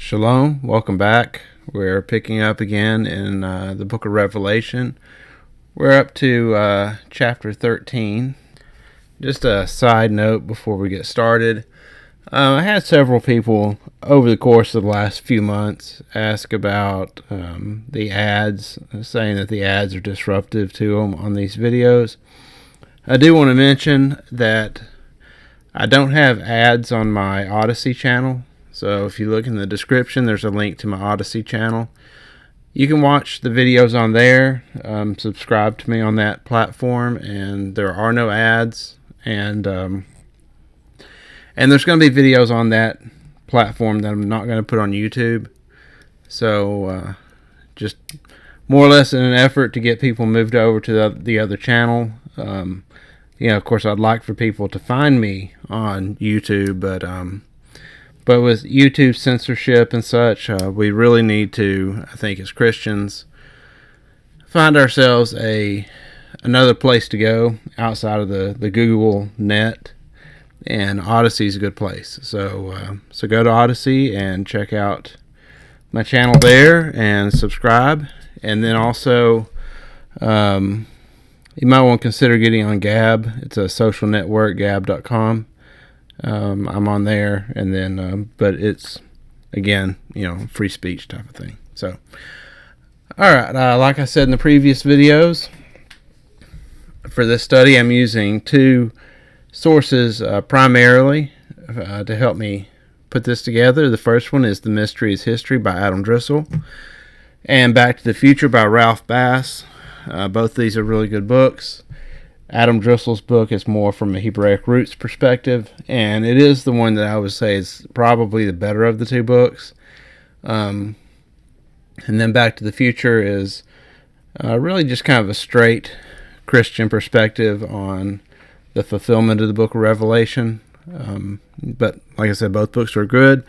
Shalom, welcome back. We're picking up again in the book of Revelation. We're up to chapter 13. Just a side note before we get started. I had several people over the course of the last few months ask about the ads, saying that the ads are disruptive to them on these videos. I do want to mention that I don't have ads on my Odyssey channel. So if you look in the description, there's a link to my Odyssey channel. You can watch the videos on there, subscribe to me on that platform, and there are no ads. And there's going to be videos on that platform that I'm not going to put on YouTube. So just more or less in an effort to get people moved over to the other channel. Of course, I'd like for people to find me on YouTube, but with YouTube censorship and such, we really need to, I think, as Christians, find ourselves another place to go outside of the Google net, and Odyssey is a good place. So go to Odyssey and check out my channel there and subscribe. And then also, you might want to consider getting on Gab. It's a social network, gab.com. I'm on there, and then, but it's, again, free speech type of thing. So, all right, like I said in the previous videos, for this study, I'm using two sources primarily to help me put this together. The first one is The Mystery is History by Adam Driscoll, and Back to the Future by Ralph Bass. Both these are really good books. Adam Driscoll's book is more from a Hebraic roots perspective, and it is the one that I would say is probably the better of the two books. And then Back to the Future is really just kind of a straight Christian perspective on the fulfillment of the book of Revelation. But like I said, both books are good,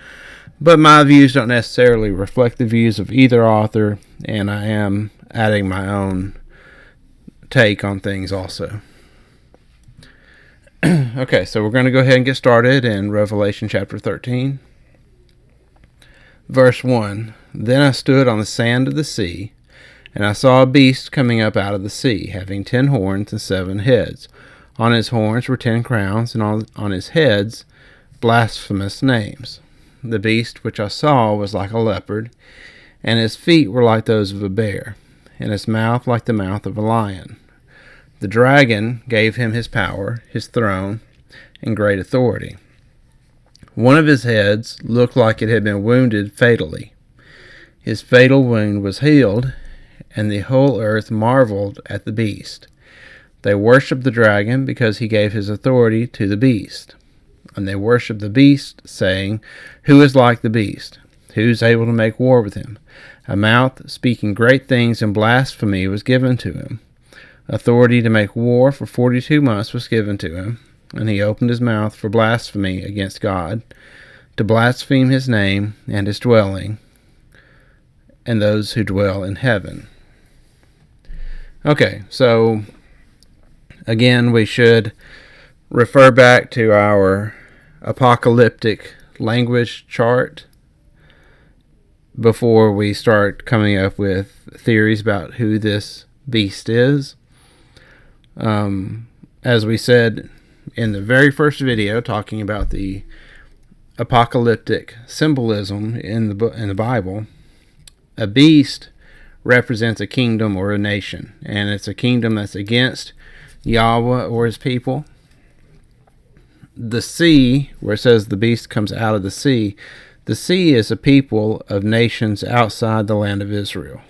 but my views don't necessarily reflect the views of either author, and I am adding my own take on things also. Okay, so we're going to go ahead and get started in Revelation chapter 13. Verse 1, Then I stood on the sand of the sea, and I saw a beast coming up out of the sea, having 10 horns and 7 heads. On his horns were 10 crowns, and on his heads blasphemous names. The beast which I saw was like a leopard, and his feet were like those of a bear, and his mouth like the mouth of a lion. The dragon gave him his power, his throne, and great authority. One of his heads looked like it had been wounded fatally. His fatal wound was healed, and the whole earth marveled at the beast. They worshipped the dragon because he gave his authority to the beast. And they worshipped the beast, saying, Who is like the beast? Who's able to make war with him? A mouth speaking great things and blasphemy was given to him. Authority to make war for 42 months was given to him, and he opened his mouth for blasphemy against God, to blaspheme his name and his dwelling, and those who dwell in heaven. Okay, so again, we should refer back to our apocalyptic language chart before we start coming up with theories about who this beast is. As we said in the very first video, talking about the apocalyptic symbolism in the Bible, a beast represents a kingdom or a nation, and it's a kingdom that's against Yahweh or his people. The sea, where it says the beast comes out of the sea is a people of nations outside the land of Israel.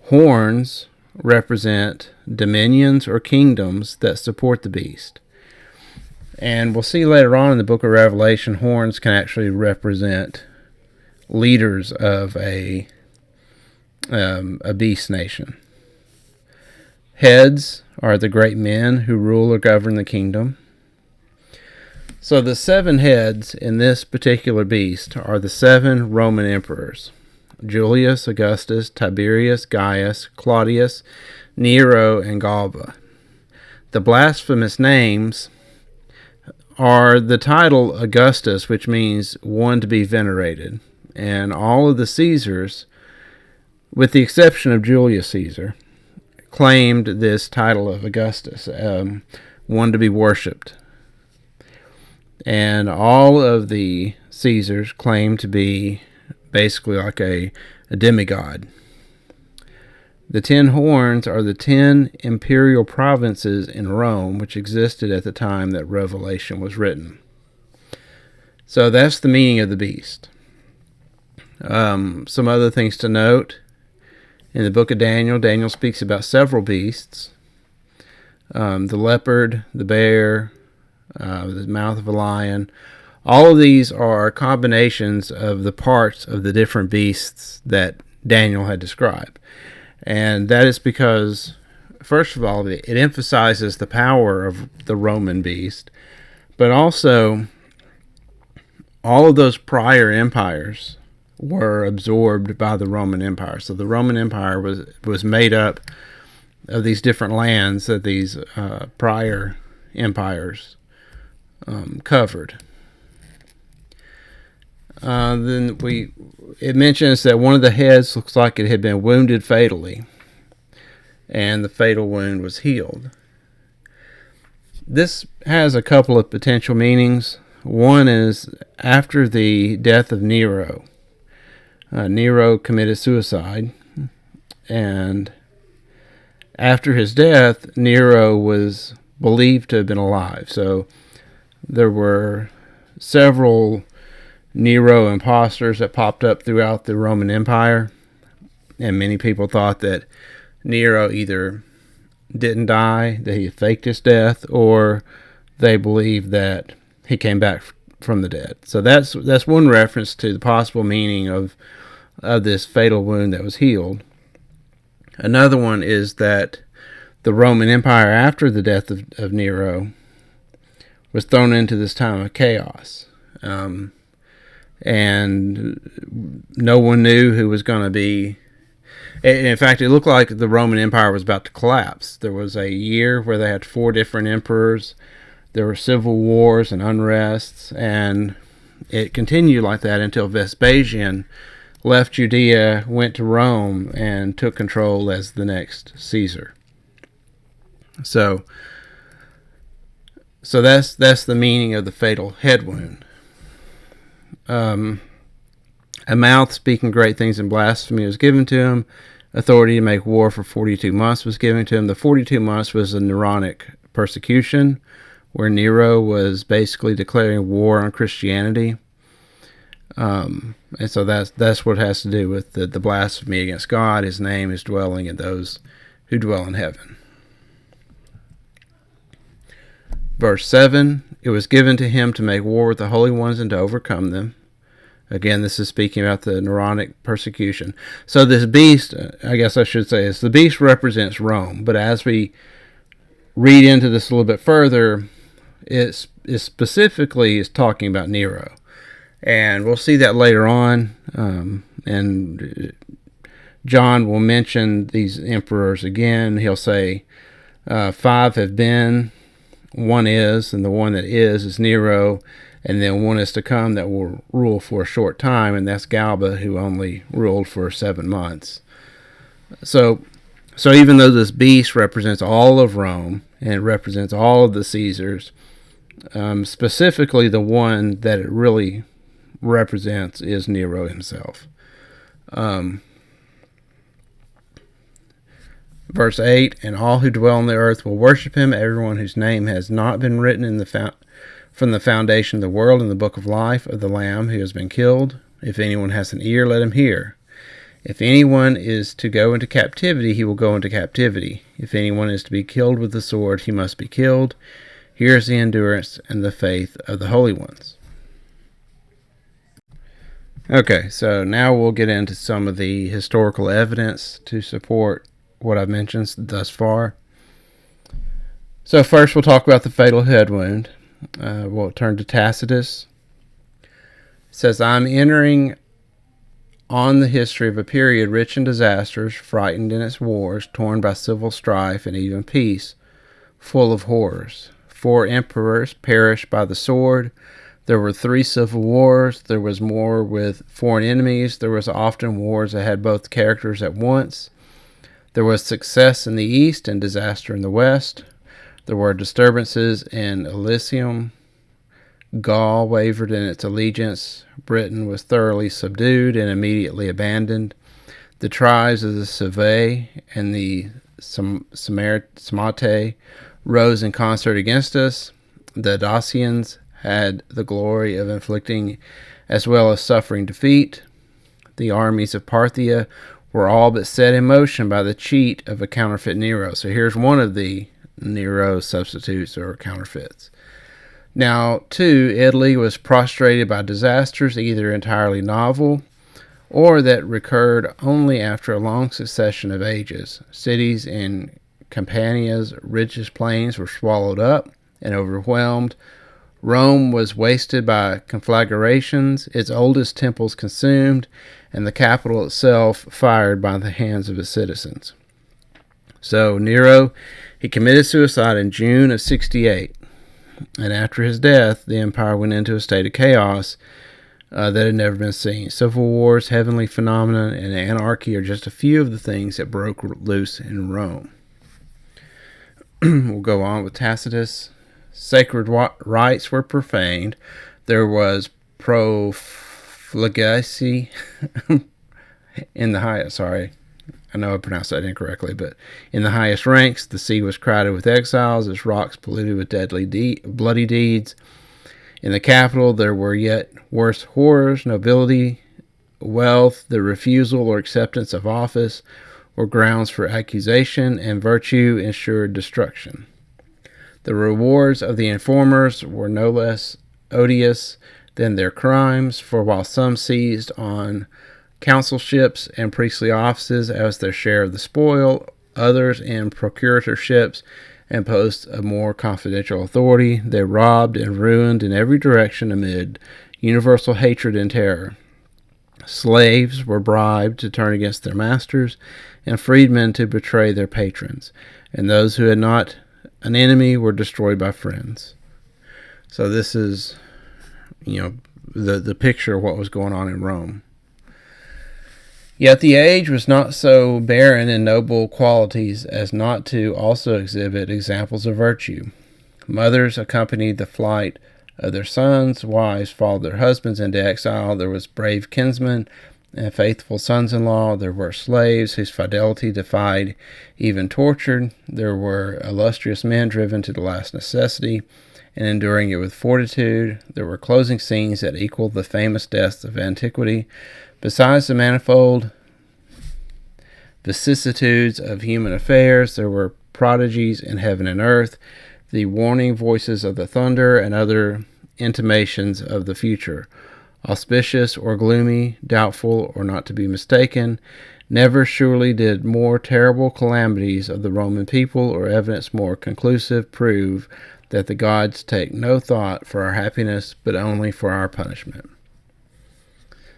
Horns represent dominions or kingdoms that support the beast. And we'll see later on in the book of Revelation, horns can actually represent leaders of a beast nation. Heads are the great men who rule or govern the kingdom. So the 7 heads in this particular beast are the 7 Roman emperors: Julius, Augustus, Tiberius, Gaius, Claudius, Nero, and Galba. The blasphemous names are the title Augustus, which means one to be venerated, and all of the Caesars, with the exception of Julius Caesar, claimed this title of Augustus, one to be worshipped. And all of the Caesars claimed to be basically like a demigod. The 10 horns are the 10 imperial provinces in Rome, which existed at the time that Revelation was written. So that's the meaning of the beast. Some other things to note. In the book of Daniel, Daniel speaks about several beasts. The leopard, the bear, the mouth of a lion. All of these are combinations of the parts of the different beasts that Daniel had described. And that is because, first of all, it emphasizes the power of the Roman beast, but also all of those prior empires were absorbed by the Roman Empire. So the Roman Empire was made up of these different lands that these prior empires covered. Then it mentions that one of the heads looks like it had been wounded fatally, and the fatal wound was healed. This has a couple of potential meanings. One is after the death of Nero. Nero committed suicide, and after his death, Nero was believed to have been alive. So there were several Nero imposters that popped up throughout the Roman Empire, and many people thought that Nero either didn't die, that he faked his death, or they believed that he came back from the dead. So that's one reference to the possible meaning of this fatal wound that was healed. Another one is that the Roman Empire, after the death of Nero, was thrown into this time of chaos. And no one knew who was going to be. In fact, it looked like the Roman Empire was about to collapse. There was a year where they had 4 different emperors. There were civil wars and unrests, and it continued like that until Vespasian left Judea, went to Rome, and took control as the next Caesar. So that's the meaning of the fatal head wound. A mouth speaking great things and blasphemy was given to him. Authority to make war for 42 months was given to him. The 42 months was a Neronic persecution, where Nero was basically declaring war on Christianity. And so that's what it has to do with the blasphemy against God. His name is dwelling in those who dwell in heaven. Verse 7, it was given to him to make war with the holy ones and to overcome them. Again, this is speaking about the Neronic persecution. So this beast, I guess I should say, is the beast represents Rome. But as we read into this a little bit further, it specifically is talking about Nero. And we'll see that later on. And John will mention these emperors again. He'll say 5 have been, 1 is, and the one that is Nero. And then 1 is to come that will rule for a short time, and that's Galba, who only ruled for 7 months. So even though this beast represents all of Rome, and it represents all of the Caesars, specifically the one that it really represents is Nero himself. Verse 8, and all who dwell on the earth will worship him, everyone whose name has not been written in from the foundation of the world in the book of life of the Lamb who has been killed. If anyone has an ear, let him hear. If anyone is to go into captivity, he will go into captivity. If anyone is to be killed with the sword, he must be killed. Here is the endurance and the faith of the holy ones. Okay, so now we'll get into some of the historical evidence to support what I've mentioned thus far. So first we'll talk about the fatal head wound. We'll turn to Tacitus. It says, I'm entering on the history of a period rich in disasters, frightened in its wars, torn by civil strife and even peace, full of horrors. 4 emperors perished by the sword, There were 3 civil wars. There was war with foreign enemies. There was often wars that had both characters at once. There was success in the east and disaster in the west. There were disturbances in Elysium. Gaul wavered in its allegiance. Britain was thoroughly subdued and immediately abandoned. The tribes of the Save and the Samate rose in concert against us. The Dacians had the glory of inflicting as well as suffering defeat. The armies of Parthia were all but set in motion by the cheat of a counterfeit Nero. So here's one of the Nero substitutes or counterfeits. Now, 2, Italy was prostrated by disasters, either entirely novel or that recurred only after a long succession of ages. Cities in Campania's richest plains were swallowed up and overwhelmed. Rome was wasted by conflagrations, its oldest temples consumed, and the capital itself fired by the hands of its citizens. So Nero, he committed suicide in June of 68, and after his death, the empire went into a state of chaos that had never been seen. Civil wars, heavenly phenomena, and anarchy are just a few of the things that broke loose in Rome. We'll go on with Tacitus. Sacred rites were profaned. There was profligacy in the highest, I know I pronounced that incorrectly, but in the highest ranks. The sea was crowded with exiles, its rocks polluted with bloody deeds. In the capital, there were yet worse horrors. Nobility, wealth, the refusal or acceptance of office were grounds for accusation, and virtue ensured destruction. The rewards of the informers were no less odious than their crimes, for while some seized on consulships and priestly offices as their share of the spoil, others in procuratorships and posts of more confidential authority, they robbed and ruined in every direction amid universal hatred and terror. Slaves were bribed to turn against their masters, and freedmen to betray their patrons, and those who had not an enemy were destroyed by friends. So this is, the picture of what was going on in Rome. Yet the age was not so barren in noble qualities as not to also exhibit examples of virtue. Mothers accompanied the flight of their sons, wives followed their husbands into exile. There was brave kinsmen and faithful sons-in-law. There were slaves whose fidelity defied even torture. There were illustrious men driven to the last necessity and enduring it with fortitude. There were closing scenes that equaled the famous deaths of antiquity. Besides the manifold vicissitudes of human affairs, there were prodigies in heaven and earth, the warning voices of the thunder, and other intimations of the future. Auspicious or gloomy, doubtful or not to be mistaken, never surely did more terrible calamities of the Roman people or evidence more conclusive prove that the gods take no thought for our happiness, but only for our punishment.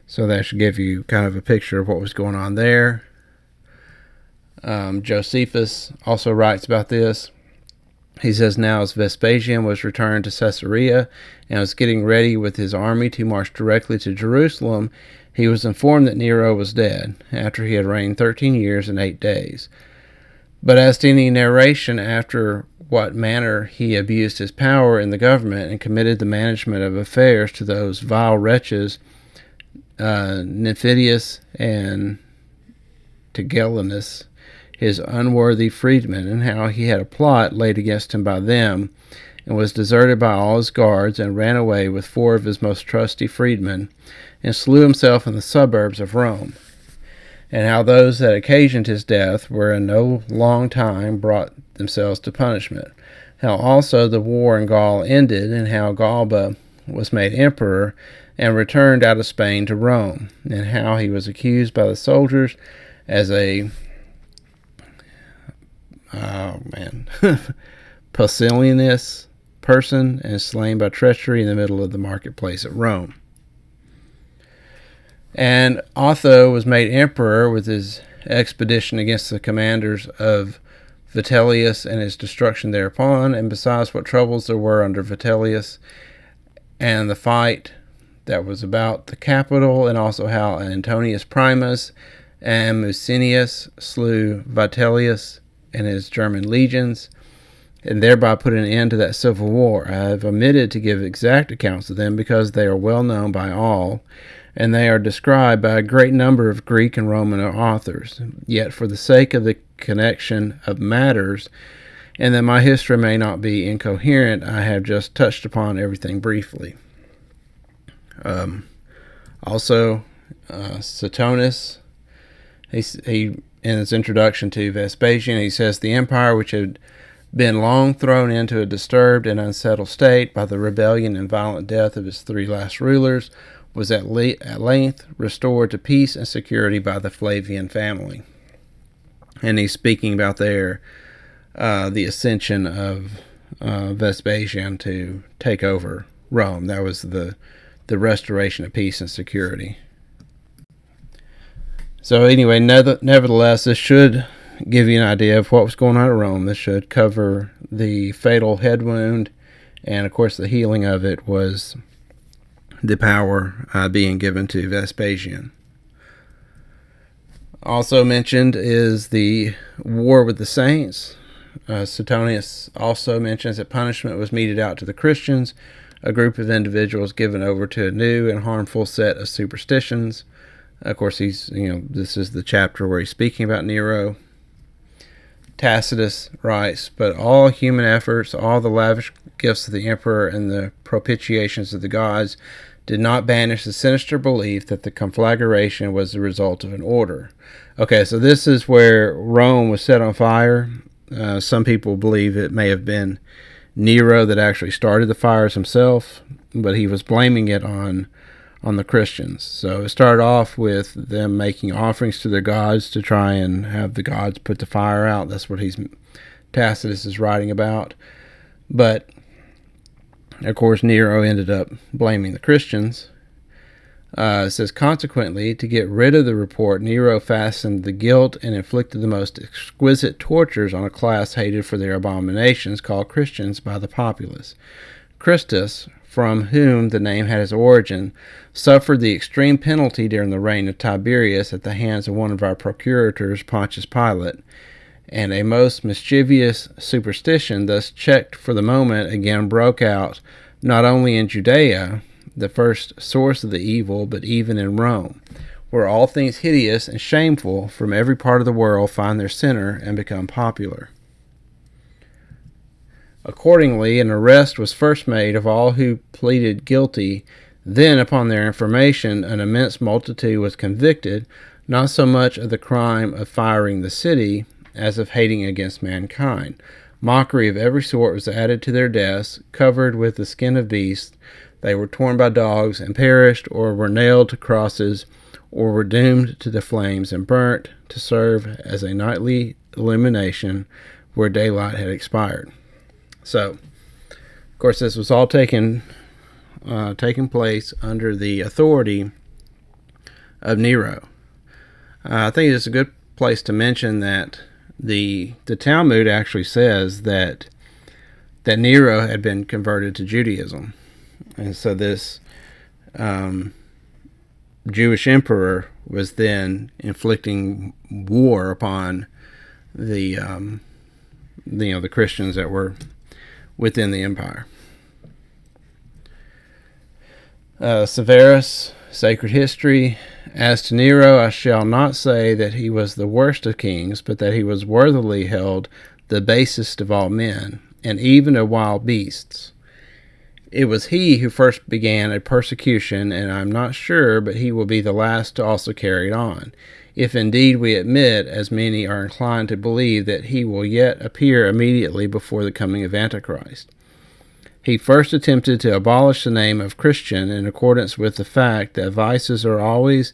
So that should give you kind of a picture of what was going on there. Josephus also writes about this. He says, now as Vespasian was returned to Caesarea and was getting ready with his army to march directly to Jerusalem, he was informed that Nero was dead, after he had reigned 13 years and 8 days. But as to any narration after what manner he abused his power in the government and committed the management of affairs to those vile wretches, Nymphidius and Tigellinus, his unworthy freedmen, and how he had a plot laid against him by them, and was deserted by all his guards, and ran away with 4 of his most trusty freedmen, and slew himself in the suburbs of Rome, and how those that occasioned his death were in no long time brought themselves to punishment, how also the war in Gaul ended, and how Galba was made emperor, and returned out of Spain to Rome, and how he was accused by the soldiers as a pusillanimous person and slain by treachery in the middle of the marketplace at Rome. And Otho was made emperor with his expedition against the commanders of Vitellius and his destruction thereupon, and besides what troubles there were under Vitellius, and the fight that was about the capital, and also how Antonius Primus and Musinius slew Vitellius and his German legions, and thereby put an end to that civil war. I have omitted to give exact accounts of them because they are well known by all, and they are described by a great number of Greek and Roman authors. Yet for the sake of the connection of matters, and that my history may not be incoherent, I have just touched upon everything briefly. Also, Suetonius, he in his introduction to Vespasian, he says, the empire which had been long thrown into a disturbed and unsettled state by the rebellion and violent death of his three last rulers was at length restored to peace and security by the Flavian family. And he's speaking about there the ascension of Vespasian to take over Rome. That was the restoration of peace and security. So anyway, nevertheless, this should give you an idea of what was going on at Rome. This should cover the fatal head wound, and of course the healing of it was the power being given to Vespasian. Also mentioned is the war with the saints. Suetonius also mentions that punishment was meted out to the Christians, a group of individuals given over to a new and harmful set of superstitions. Of course, this is the chapter where he's speaking about Nero. Tacitus writes, but all human efforts, all the lavish gifts of the emperor, and the propitiations of the gods did not banish the sinister belief that the conflagration was the result of an order. Okay, so this is where Rome was set on fire. Some people believe it may have been Nero that actually started the fires himself, but he was blaming it on the Christians. So it started off with them making offerings to their gods to try and have the gods put the fire out. That's what Tacitus is writing about. But of course, Nero ended up blaming the Christians. It says, consequently, to get rid of the report, Nero fastened the guilt and inflicted the most exquisite tortures on a class hated for their abominations, called Christians by the populace. Christus, from whom the name had its origin, suffered the extreme penalty during the reign of Tiberius at the hands of one of our procurators, Pontius Pilate, and a most mischievous superstition, thus checked for the moment, again broke out, not only in Judea, the first source of the evil, but even in Rome, where all things hideous and shameful from every part of the world find their center and become popular. Accordingly, an arrest was first made of all who pleaded guilty. Then, upon their information, an immense multitude was convicted, not so much of the crime of firing the city, as of hating against mankind. Mockery of every sort was added to their deaths, covered with the skin of beasts. They were torn by dogs and perished, or were nailed to crosses, or were doomed to the flames and burnt to serve as a nightly illumination where daylight had expired. So, of course, this was all taking place under the authority of Nero. I think it's a good place to mention that the Talmud actually says that Nero had been converted to Judaism. And so this Jewish emperor was then inflicting war upon the Christians that were within the empire. Severus, Sacred History. As to Nero, I shall not say that he was the worst of kings, but that he was worthily held the basest of all men, and even of wild beasts. It was he who first began a persecution, and I am not sure, but he will be the last to also carry it on, if indeed we admit, as many are inclined to believe, that he will yet appear immediately before the coming of Antichrist. He first attempted to abolish the name of Christian in accordance with the fact that vices are always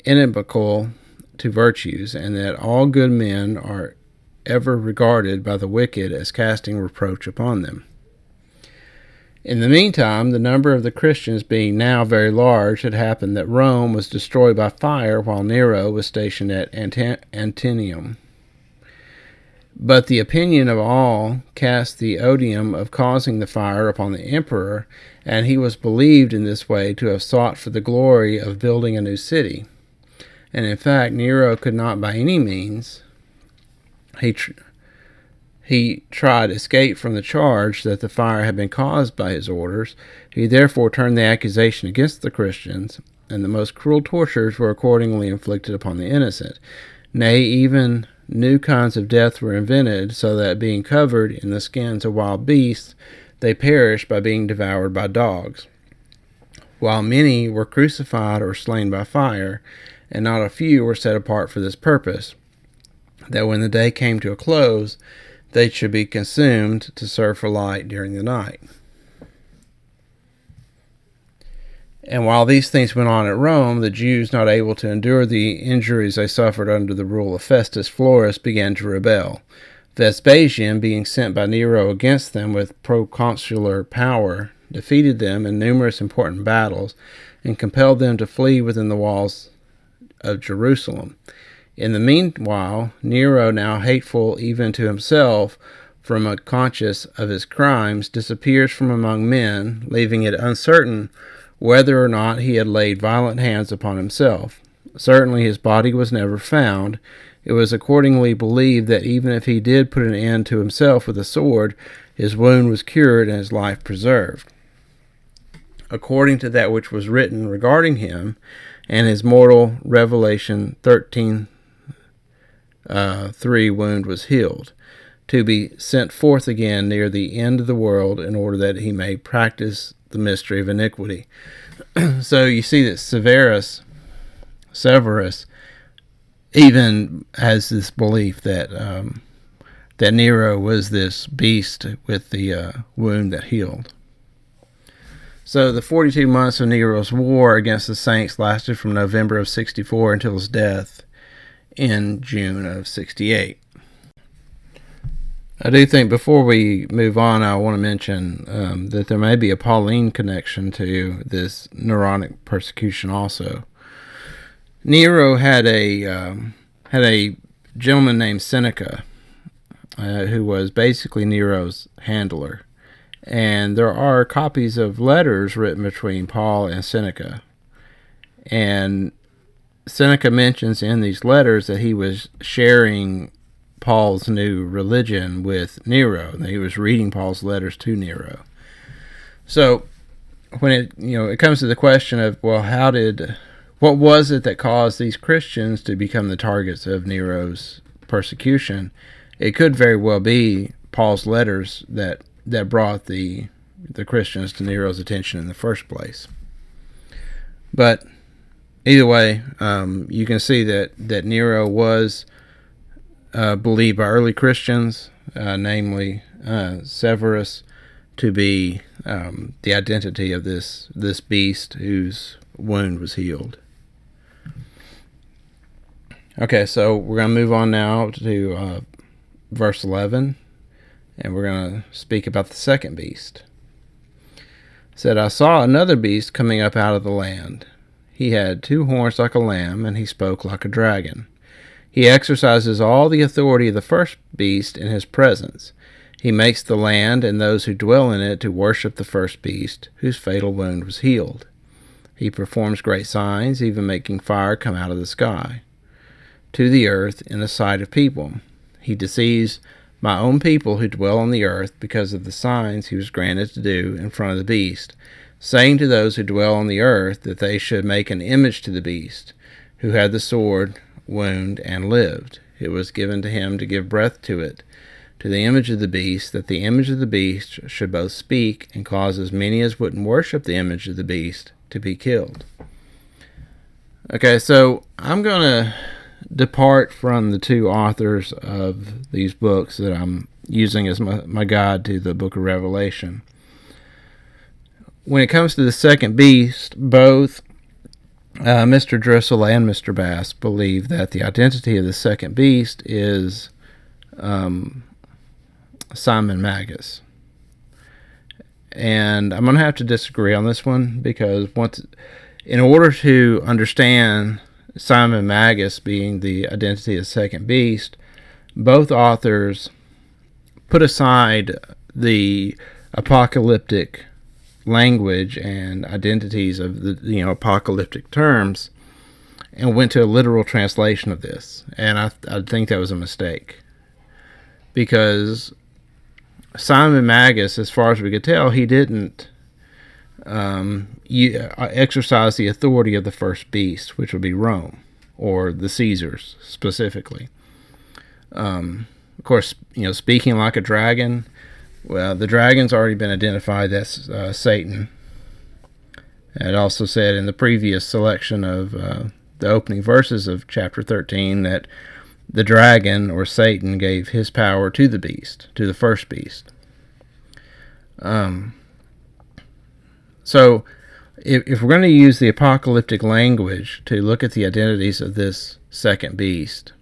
inimical to virtues, and that all good men are ever regarded by the wicked as casting reproach upon them. In the meantime, the number of the Christians being now very large, it happened that Rome was destroyed by fire while Nero was stationed at Antinium. But the opinion of all cast the odium of causing the fire upon the emperor, and he was believed in this way to have sought for the glory of building a new city. And in fact, Nero could not by any means, he tried escape from the charge that the fire had been caused by his orders. He therefore turned the accusation against the Christians, and the most cruel tortures were accordingly inflicted upon the innocent. Nay, even new kinds of death were invented, so that being covered in the skins of wild beasts, they perished by being devoured by dogs. While many were crucified or slain by fire, and not a few were set apart for this purpose, that when the day came to a close, they should be consumed to serve for light during the night. And while these things went on at Rome, the Jews, not able to endure the injuries they suffered under the rule of Festus Florus, began to rebel. Vespasian, being sent by Nero against them with proconsular power, defeated them in numerous important battles, and compelled them to flee within the walls of Jerusalem. In the meanwhile, Nero, now hateful even to himself, from a conscious of his crimes, disappears from among men, leaving it uncertain whether or not he had laid violent hands upon himself. Certainly his body was never found. It was accordingly believed that even if he did put an end to himself with a sword, his wound was cured and his life preserved, according to that which was written regarding him, and his mortal Revelation 13:3 wound was healed, to be sent forth again near the end of the world, in order that he may practice the mystery of iniquity. So you see that Severus even has this belief that that Nero was this beast with the wound that healed. So the 42 months of Nero's war against the saints lasted from November of 64 until his death in June of 68. I do think before we move on, I want to mention that there may be a Pauline connection to this Neronic persecution also. Nero had a gentleman named Seneca, who was basically Nero's handler. And there are copies of letters written between Paul and Seneca. And Seneca mentions in these letters that he was sharing Paul's new religion with Nero, and he was reading Paul's letters to Nero. So when it comes to the question of, well, what was it that caused these Christians to become the targets of Nero's persecution? It could very well be Paul's letters that brought the Christians to Nero's attention in the first place. But either way, you can see that Nero was believed by early Christians, namely Severus, to be the identity of this beast whose wound was healed. Okay, so we're going to move on now to verse 11, and we're going to speak about the second beast. It said, I saw another beast coming up out of the land. He had 2 horns like a lamb, and he spoke like a dragon. He exercises all the authority of the first beast in his presence. He makes the land and those who dwell in it to worship the first beast, whose fatal wound was healed. He performs great signs, even making fire come out of the sky to the earth in the sight of people. He deceives my own people who dwell on the earth because of the signs he was granted to do in front of the beast, saying to those who dwell on the earth that they should make an image to the beast, who had the sword, wound, and lived. It was given to him to give breath to it, to the image of the beast, that the image of the beast should both speak and cause as many as wouldn't worship the image of the beast to be killed. Okay, so I'm going to depart from the 2 authors of these books that I'm using as my guide to the book of Revelation. When it comes to the second beast, both Mr. Driscoll and Mr. Bass believe that the identity of the second beast is Simon Magus. And I'm going to have to disagree on this one, because in order to understand Simon Magus being the identity of the second beast, both authors put aside the apocalyptic language and identities of the apocalyptic terms and went to a literal translation of this. And I think that was a mistake, because Simon Magus, as far as we could tell, he didn't exercise the authority of the first beast, which would be Rome, or the Caesars specifically. Of course, speaking like a dragon, well, the dragon's already been identified. That's Satan. It also said in the previous selection of the opening verses of chapter 13 that the dragon, or Satan, gave his power to the beast, to the first beast. So if we're going to use the apocalyptic language to look at the identities of this second beast,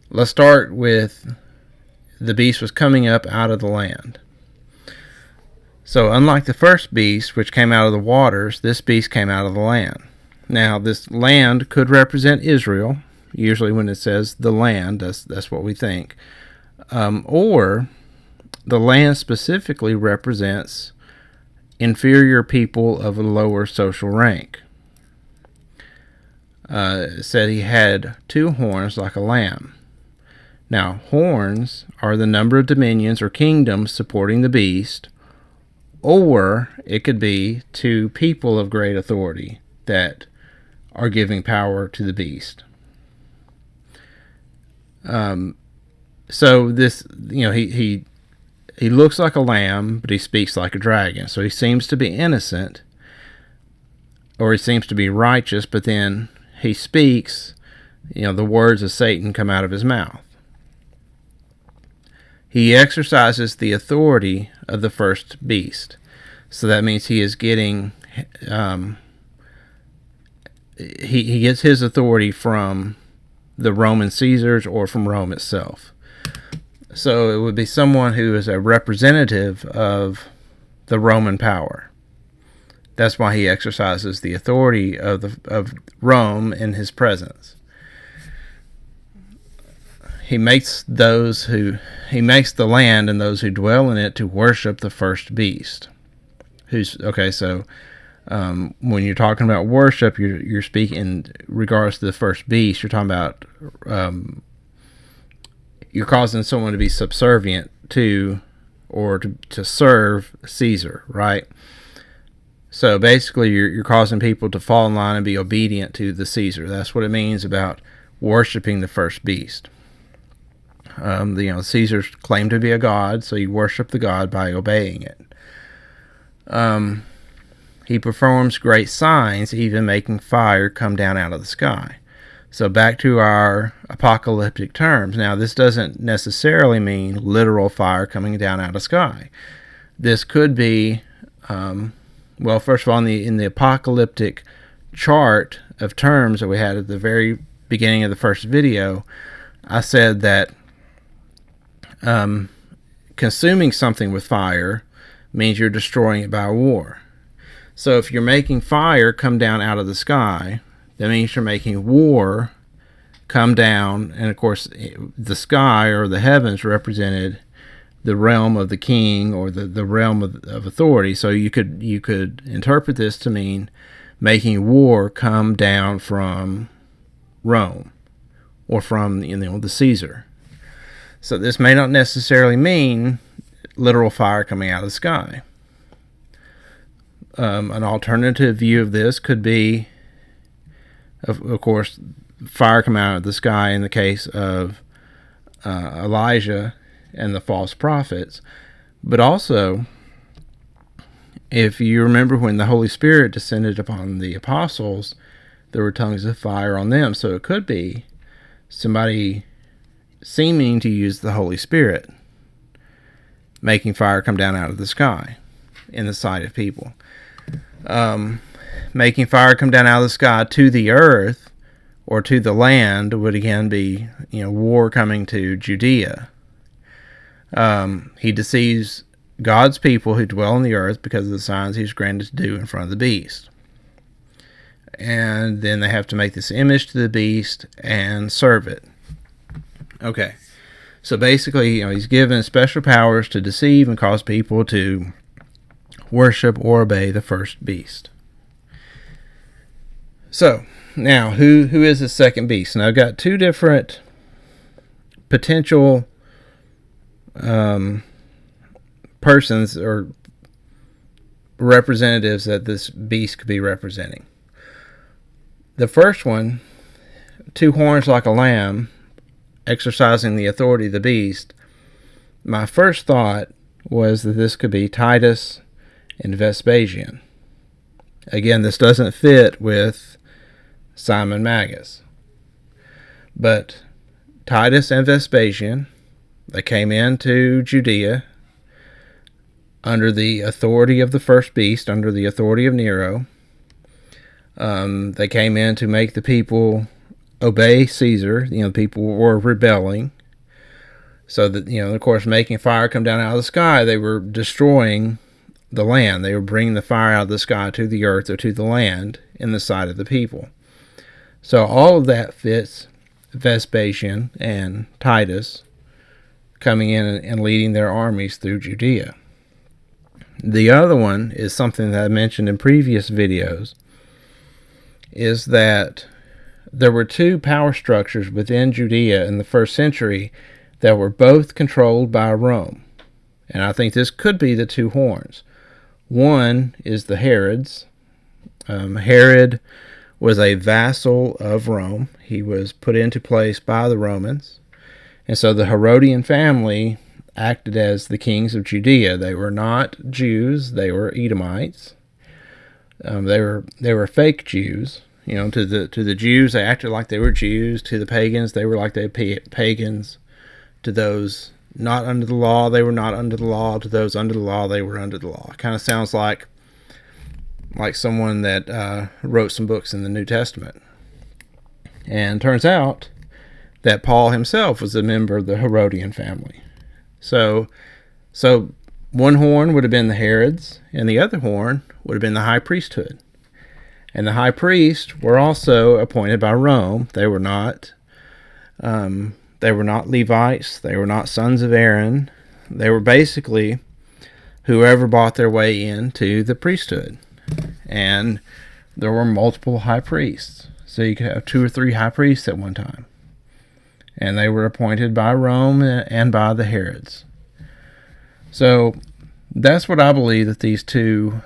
let's start with the beast was coming up out of the land. So unlike the first beast, which came out of the waters, this beast came out of the land. Now, this land could represent Israel. Usually when it says the land, that's what we think. Or the land specifically represents inferior people of a lower social rank. It said he had 2 horns like a lamb. Now, horns are the number of dominions or kingdoms supporting the beast, or it could be 2 people of great authority that are giving power to the beast. So this, he looks like a lamb, but he speaks like a dragon. So he seems to be innocent, or he seems to be righteous, but then he speaks, the words of Satan come out of his mouth. He exercises the authority of the first beast. So that means he is getting, he gets his authority from the Roman Caesars or from Rome itself. So it would be someone who is a representative of the Roman power. That's why he exercises the authority of Rome in his presence. He makes the land and those who dwell in it to worship the first beast. So when you're talking about worship, you're speaking in regards to the first beast. You're talking about you're causing someone to be subservient to, or to serve Caesar, right? So basically, you're causing people to fall in line and be obedient to the Caesar. That's what it means about worshiping the first beast. Caesars claim to be a god, so you worship the god by obeying it. He performs great signs, even making fire come down out of the sky. So back to our apocalyptic terms. Now, this doesn't necessarily mean literal fire coming down out of the sky. This could be, first of all, in the apocalyptic chart of terms that we had at the very beginning of the first video, I said that consuming something with fire means you're destroying it by war. So if you're making fire come down out of the sky, that means you're making war come down. And of course, the sky or the heavens represented the realm of the king, or the realm of authority. So you could interpret this to mean making war come down from Rome, or from the Caesar. So this may not necessarily mean literal fire coming out of the sky. An alternative view of this could be, of course, fire coming out of the sky in the case of Elijah and the false prophets. But also, if you remember when the Holy Spirit descended upon the apostles, there were tongues of fire on them. So it could be somebody seeming to use the Holy Spirit, making fire come down out of the sky in the sight of people. Making fire come down out of the sky to the earth or to the land would again be, war coming to Judea. He deceives God's people who dwell on the earth because of the signs he's granted to do in front of the beast. And then they have to make this image to the beast and serve it. Okay, So basically, he's given special powers to deceive and cause people to worship or obey the first beast. So, now, who is the second beast? Now, I've got two different potential persons or representatives that this beast could be representing. The first one, two horns like a lamb, exercising the authority of the beast. My first thought was that this could be Titus and Vespasian. Again, this doesn't fit with Simon Magus. But Titus and Vespasian, they came into Judea under the authority of the first beast, under the authority of Nero. They came in to make the people obey Caesar. The people were rebelling. So that, of course, making fire come down out of the sky, they were destroying the land. They were bringing the fire out of the sky to the earth or to the land in the sight of the people. So all of that fits Vespasian and Titus coming in and leading their armies through Judea. The other one is something that I mentioned in previous videos, is that there were two power structures within Judea in the first century that were both controlled by Rome. And I think this could be the two horns. One is the Herods. Herod was a vassal of Rome. He was put into place by the Romans. And so the Herodian family acted as the kings of Judea. They were not Jews. They were Edomites. They were fake Jews. To the Jews, they acted like they were Jews. To the pagans, they were like they pagans. To those not under the law, they were not under the law. To those under the law, they were under the law. Kind of sounds like someone that wrote some books in the New Testament. And turns out that Paul himself was a member of the Herodian family. So one horn would have been the Herods, and the other horn would have been the high priesthood. And the high priests were also appointed by Rome. They were not Levites. They were not sons of Aaron. They were basically whoever bought their way into the priesthood. And there were multiple high priests. So you could have 2 or 3 high priests at one time. And they were appointed by Rome and by the Herods. So that's what I believe that these two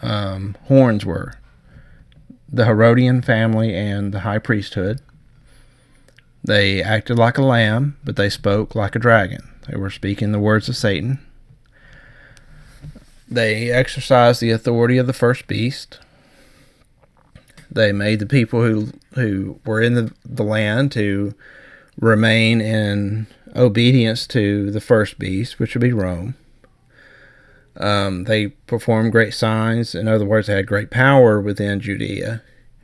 horns were. The Herodian family and the high priesthood. They acted like a lamb, but they spoke like a dragon. They were speaking the words of Satan. They exercised the authority of the first beast. They made the people who were in the land to remain in obedience to the first beast, which would be Rome. They performed great signs. In other words, they had great power within Judea.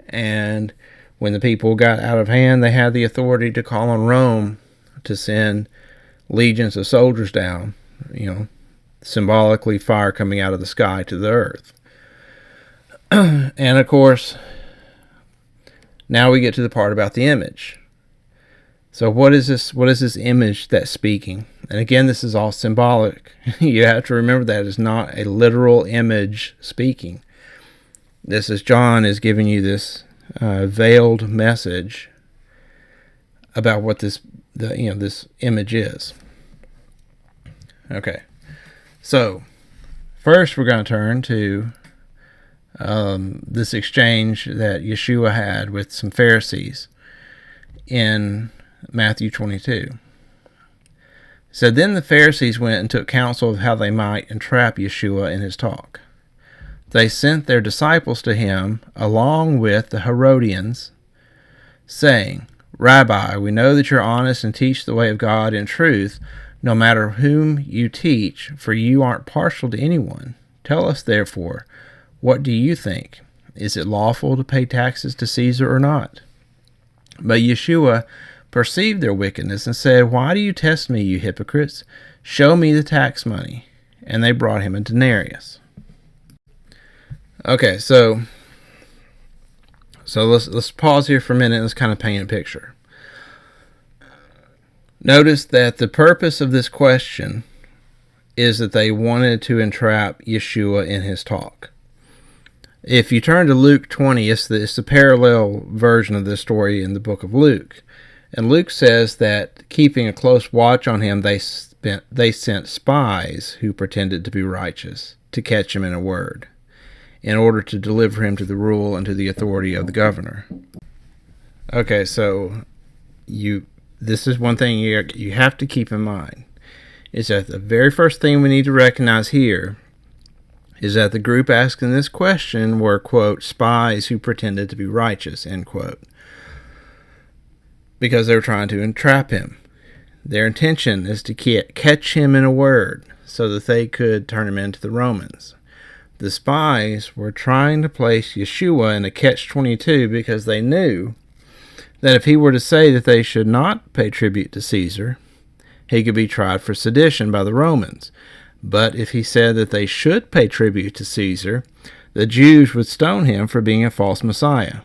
And when the people got out of hand, they had the authority to call on Rome to send legions of soldiers down, symbolically fire coming out of the sky to the earth. And of course, now we get to the part about the image. So what is this image that's speaking? And again, this is all symbolic. You have to remember that it's not a literal image speaking. This is John is giving you this veiled message about what this image is. Okay, so first we're going to turn to this exchange that Yeshua had with some Pharisees in Matthew 22. So then the Pharisees went and took counsel of how they might entrap Yeshua in his talk. They sent their disciples to him along with the Herodians, saying, "Rabbi, we know that you're honest and teach the way of God in truth, no matter whom you teach, for you aren't partial to anyone. Tell us, therefore, what do you think? Is it lawful to pay taxes to Caesar or not?" But Yeshua perceived their wickedness and said, "Why do you test me, you hypocrites? Show me the tax money." And they brought him a denarius. Okay, so let's pause here for a minute and let's kind of paint a picture. Notice that the purpose of this question is that they wanted to entrap Yeshua in his talk. If you turn to Luke 20, it's the parallel version of this story in the book of Luke. And Luke says that keeping a close watch on him, they sent spies who pretended to be righteous to catch him in a word, in order to deliver him to the rule and to the authority of the governor. Okay, so this is one thing you have to keep in mind, is that the very first thing we need to recognize here is that the group asking this question were, quote, spies who pretended to be righteous, end quote, because they were trying to entrap him. Their intention is to catch him in a word so that they could turn him into the Romans. The spies were trying to place Yeshua in a catch-22 because they knew that if he were to say that they should not pay tribute to Caesar, he could be tried for sedition by the Romans. But if he said that they should pay tribute to Caesar, the Jews would stone him for being a false Messiah.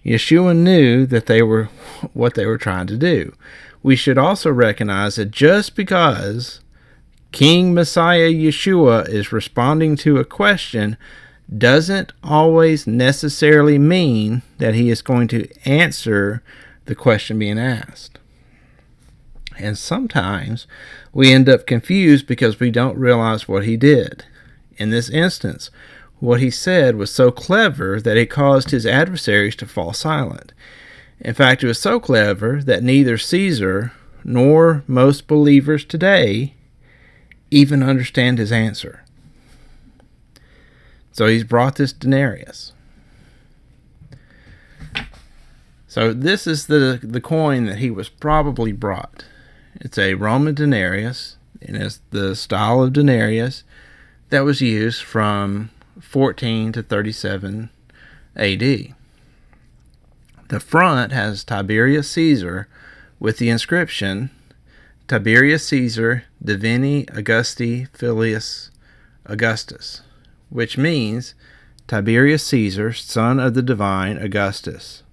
Yeshua knew that they were what they were trying to do. We should also recognize that just because King Messiah Yeshua is responding to a question doesn't always necessarily mean that he is going to answer the question being asked. And sometimes we end up confused because we don't realize what he did. In this instance, what he said was so clever that it caused his adversaries to fall silent. In fact, it was so clever that neither Caesar nor most believers today even understand his answer. So he's brought this denarius. So this is the coin that he was probably brought. It's a Roman denarius, and it's the style of denarius that was used from 14 to 37 AD. The front has Tiberius Caesar with the inscription, Tiberius Caesar Divini Augusti Filius Augustus, which means Tiberius Caesar, son of the divine Augustus.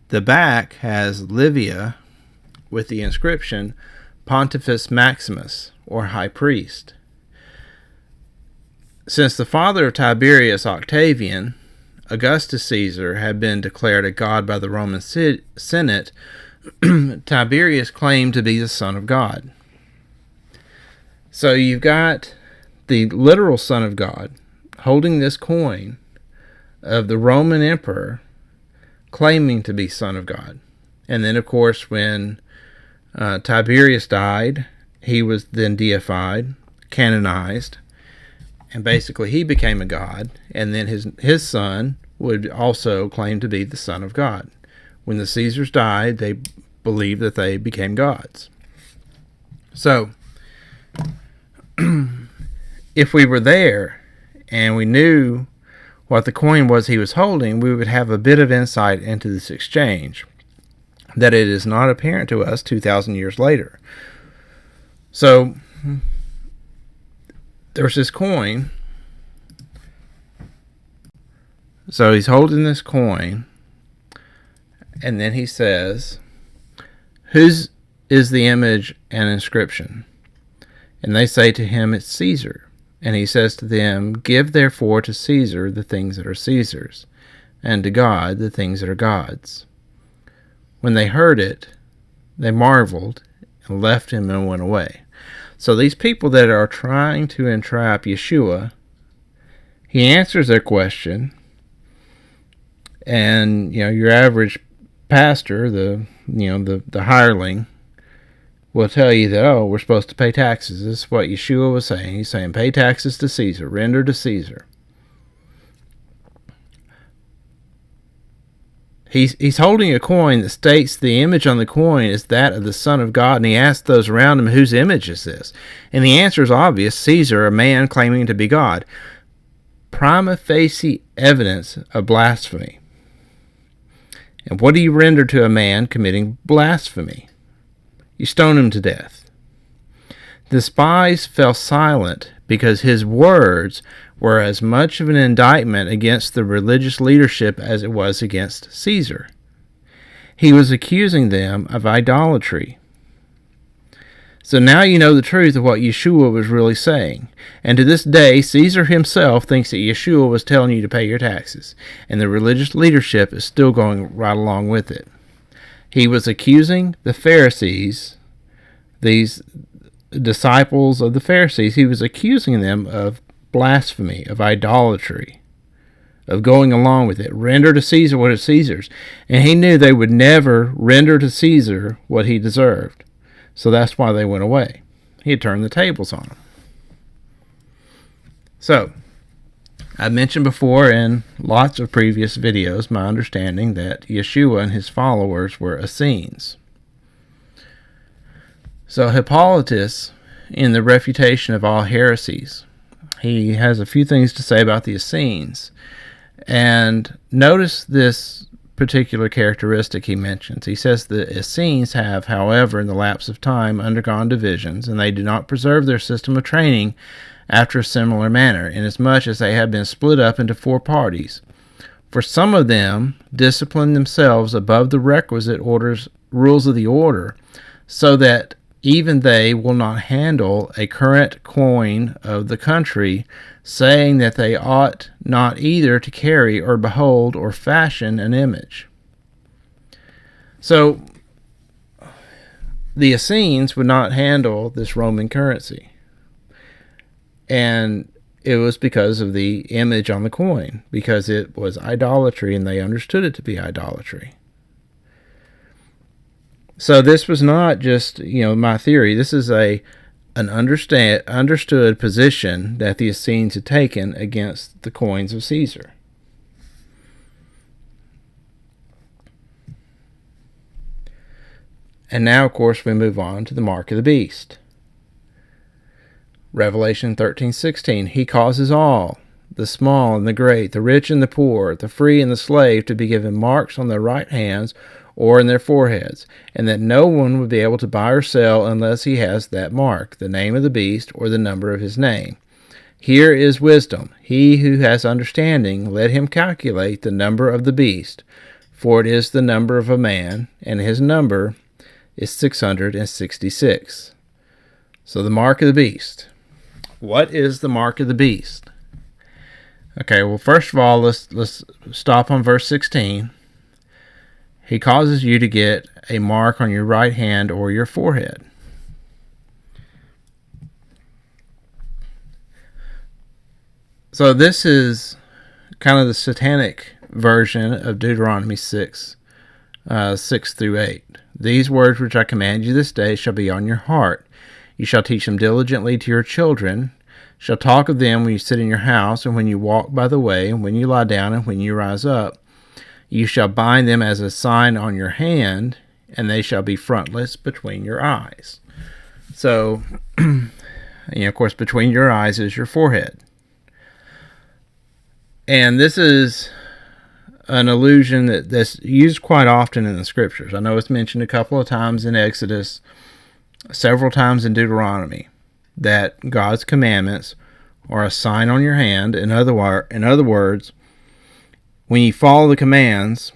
The back has Livia with the inscription Pontifex Maximus, or High Priest. Since the father of Tiberius, Octavian, Augustus Caesar, had been declared a god by the Roman Senate, Tiberius claimed to be the Son of God. So you've got the literal Son of God holding this coin of the Roman emperor claiming to be Son of God. And then, of course, when Tiberius died, he was then deified, canonized, and basically he became a god, and then his son would also claim to be the Son of God. When the Caesars died, they believed that they became gods. So, if we were there and we knew what the coin was he was holding, we would have a bit of insight into this exchange that it is not apparent to us 2,000 years later. So, there's this coin. So he's holding this coin, and then he says, whose is the image and inscription? And they say to him, it's Caesar. And he says to them, give therefore to Caesar the things that are Caesar's, and to God the things that are God's. When they heard it, they marveled and left him and went away. So these people that are trying to entrap Yeshua, he answers their question, and your average pastor, the hireling, will tell you that, we're supposed to pay taxes. This is what Yeshua was saying. He's saying, pay taxes to Caesar, render to Caesar. He's holding a coin that states the image on the coin is that of the Son of God, and he asked those around him, whose image is this? And the answer is obvious, Caesar, a man claiming to be God. Prima facie evidence of blasphemy. And what do you render to a man committing blasphemy? You stone him to death. The spies fell silent because his words were as much of an indictment against the religious leadership as it was against Caesar. He was accusing them of idolatry. So now you know the truth of what Yeshua was really saying. And to this day, Caesar himself thinks that Yeshua was telling you to pay your taxes, and the religious leadership is still going right along with it. He was accusing the Pharisees, these disciples of the Pharisees, he was accusing them of blasphemy, of idolatry, of going along with it. Render to Caesar what is Caesar's. And he knew they would never render to Caesar what he deserved. So that's why they went away. He had turned the tables on them. So, I mentioned before in lots of previous videos my understanding that Yeshua and his followers were Essenes. So Hippolytus, in the refutation of all heresies, he has a few things to say about the Essenes. And notice this particular characteristic he mentions. He says the Essenes have, however, in the lapse of time, undergone divisions, and they do not preserve their system of training after a similar manner, inasmuch as they have been split up into 4 parties. For some of them discipline themselves above the requisite rules of the order, so that even they will not handle a current coin of the country, saying that they ought not either to carry or behold or fashion an image. So the Essenes would not handle this Roman currency. And it was because of the image on the coin, because it was idolatry and they understood it to be idolatry. So this was not just, my theory. This is an understood position that the Essenes had taken against the coins of Caesar. And now, of course, we move on to the mark of the beast. Revelation 13:16, he causes all, the small and the great, the rich and the poor, the free and the slave, to be given marks on their right hands or in their foreheads, and that no one would be able to buy or sell unless he has that mark, the name of the beast, or the number of his name. Here is wisdom. He who has understanding, let him calculate the number of the beast, for it is the number of a man, and his number is 666. So the mark of the beast. What is the mark of the beast? Okay, well, first of all, let's stop on verse 16. He causes you to get a mark on your right hand or your forehead. So this is kind of the satanic version of Deuteronomy 6 through 8. These words which I command you this day shall be on your heart. You shall teach them diligently to your children, shall talk of them when you sit in your house, and when you walk by the way, and when you lie down, and when you rise up. You shall bind them as a sign on your hand, and they shall be frontlets between your eyes. So, of course, between your eyes is your forehead. And this is an allusion that's used quite often in the scriptures. I know it's mentioned a couple of times in Exodus, several times in Deuteronomy, that God's commandments are a sign on your hand. In other words, when you follow the commands,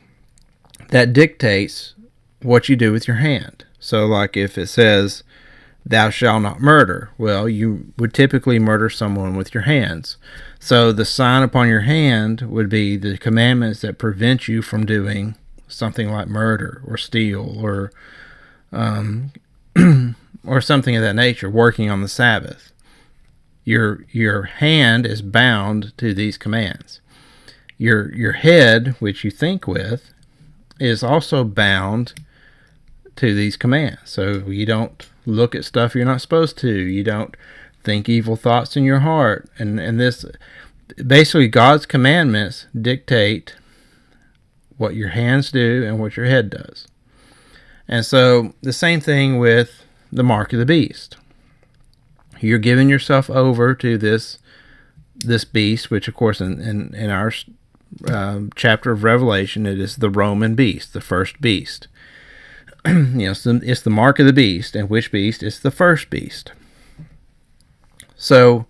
that dictates what you do with your hand. So like if it says, thou shalt not murder, well, you would typically murder someone with your hands. So the sign upon your hand would be the commandments that prevent you from doing something like murder or steal or or something of that nature, working on the Sabbath. Your hand is bound to these commands. Your head, which you think with, is also bound to these commands. So you don't look at stuff you're not supposed to. You don't think evil thoughts in your heart. And this, basically, God's commandments dictate what your hands do and what your head does. And so the same thing with the mark of the beast. You're giving yourself over to this beast, which, of course, in our chapter of Revelation, it is the Roman beast, the first beast. It's the mark of the beast, and which beast? It's the first beast. So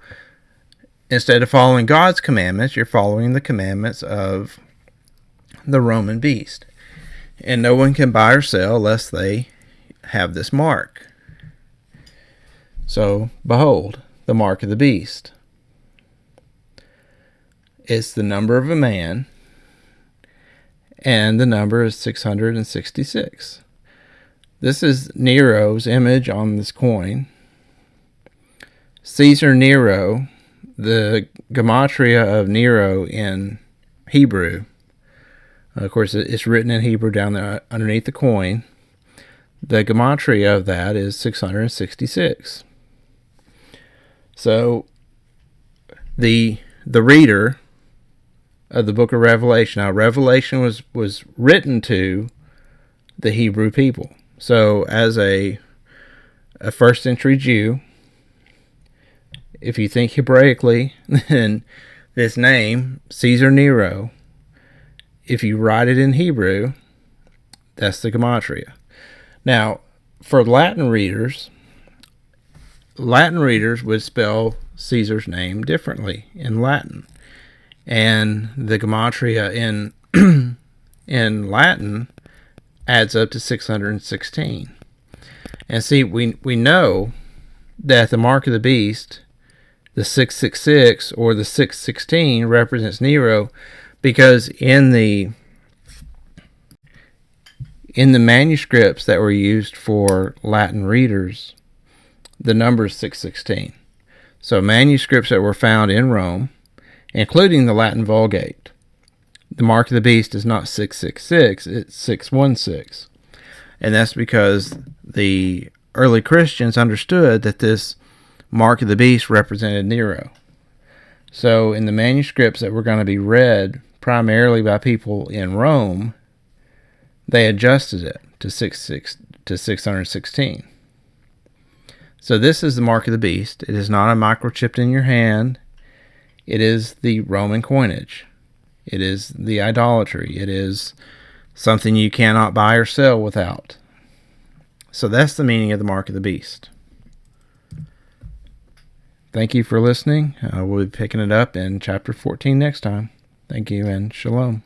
instead of following God's commandments, you're following the commandments of the Roman beast. and no one can buy or sell unless they have this mark. So, behold, the mark of the beast. It's the number of a man, and the number is 666. This is Nero's image on this coin. Caesar Nero, the gematria of Nero in Hebrew. Of course, it's written in Hebrew down there underneath the coin. The gematria of that is 666. So, the reader of the book of Revelation. Now, Revelation was written to the Hebrew people. So, as a first century Jew, if you think Hebraically, then this name, Caesar Nero, if you write it in Hebrew, that's the gematria. Now, for Latin readers would spell Caesar's name differently in Latin. And the gematria in Latin adds up to 616. And see, we know that the mark of the beast, the 666 or the 616, represents Nero, because in the manuscripts that were used for Latin readers, the number is 616. So manuscripts that were found in Rome, including the Latin Vulgate, the mark of the beast is not 666, it's 616. And that's because the early Christians understood that this mark of the beast represented Nero. So in the manuscripts that were going to be read primarily by people in Rome, they adjusted it to 616. So this is the mark of the beast. It is not a microchip in your hand. It is the Roman coinage. It is the idolatry. It is something you cannot buy or sell without. So that's the meaning of the mark of the beast. Thank you for listening. We'll be picking it up in chapter 14 next time. Thank you and shalom.